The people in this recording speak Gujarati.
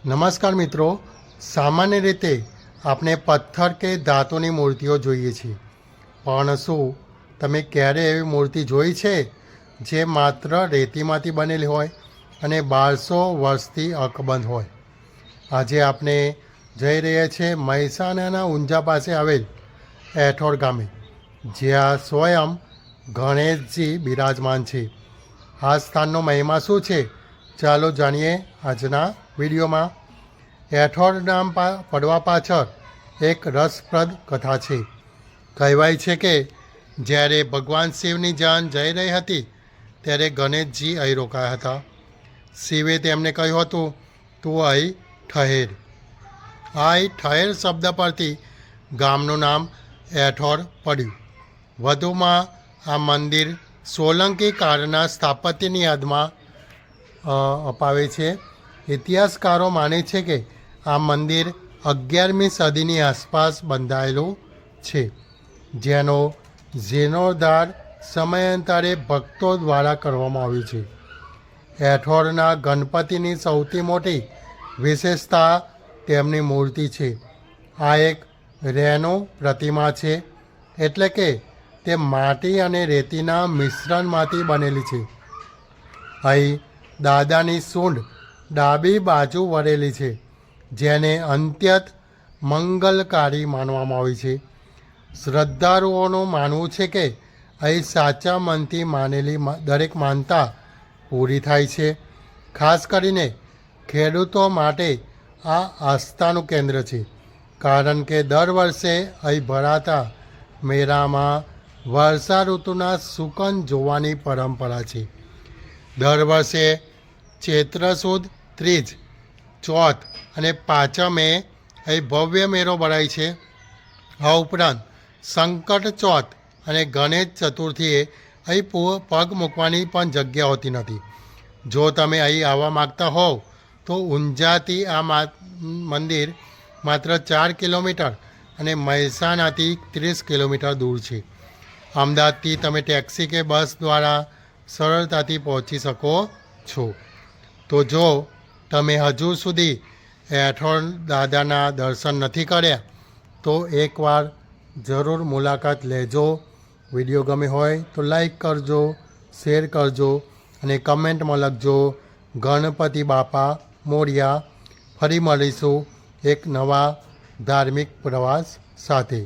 નમસ્કાર મિત્રો, સામાન્ય રીતે આપણે પથ્થર કે ધાતુની મૂર્તિઓ જોઈએ છીએ, પણ શું તમે ક્યારે એવી મૂર્તિ જોઈ છે જે માત્ર રેતીમાંથી બનેલી હોય અને 1200 વર્ષથી અકબંધ હોય? આજે આપણે જઈ રહ્યા છીએ મહેસાણાના ઊંઝા પાસે આવેલ એઠોર ગામે, જ્યાં સ્વયં ગણેશજી બિરાજમાન છે. આ સ્થાનનો મહિમા શું છે? ચાલો જાણીએ આજના વિડીયોમાં. એઠોર નામ પડવા પાછળ એક રસપ્રદ કથા છે. કહેવાય છે કે જ્યારે ભગવાન શિવની જાન જઈ રહી હતી ત્યારે ગણેશજી અહીં રોકાયા હતા. શિવે તેમને કહ્યું હતું, તું અહીં ઠહેર. અહીં ઠહેર શબ્દ પરથી ગામનું નામ એઠોર પડ્યું. વધુમાં આ મંદિર સોલંકી કાળના સ્થાપત્યની યાદમાં અપાવે છે. ઇતિહાસકારો માને છે કે આ મંદિર 11મી સદીની આસપાસ બંધાયેલું છે, જેનો જીર્ણોદ્ધાર સમયાંતરે ભક્તો દ્વારા કરવામાં આવ્યું છે. એઠોરના ગણપતિની સૌથી મોટી વિશેષતા તેમની મૂર્તિ છે. આ એક રેનો પ્રતિમા છે, એટલે કે તે માટી અને રેતીના મિશ્રણમાંથી બનેલી છે. અહીં દાદાની સૂંઢ ડાબી બાજુ વળેલી છે, જેને અત્યંત મંગલકારી માનવામાં આવે છે. શ્રદ્ધાળુઓનું માનવું છે કે અહીં સાચા મનથી માનેલી દરેક માનતા પૂરી થાય છે. ખાસ કરીને ખેડૂતો માટે આ આસ્થાનું કેન્દ્ર છે, કારણ કે દર વર્ષે અહીં ભરાતા મેળામાં વર્ષા ઋતુના શુકન જોવાની પરંપરા છે. દર વર્ષે ચૈત્ર સુદ ત્રીજ, ચોથ અને પાંચમે અહીં ભવ્ય મેળો ભરાય છે. આ ઉપરાંત સંકટ ચોથ અને ગણેશ ચતુર્થીએ અહીં પગ મૂકવાની પણ જગ્યા હોતી નથી. જો તમે અહીં આવવા માગતા હોવ તો ઊંઝાથી આ મંદિર માત્ર 4 કિલોમીટર અને મહેસાણાથી 30 કિલોમીટર દૂર છે. અમદાવાદથી તમે ટેક્સી કે બસ દ્વારા સરળતાથી પહોંચી શકો છો. તો જો તમે હજુ સુધી એઠોર દાદાના દર્શન નથી કર્યા તો એકવાર જરૂર મુલાકાત લેજો. વિડીયો ગમે હોય તો લાઈક કરજો, શેર કરજો અને કમેન્ટમાં લખજો ગણપતિ બાપા મોર્યા. ફરી મળીશું એક નવા ધાર્મિક પ્રવાસ સાથે.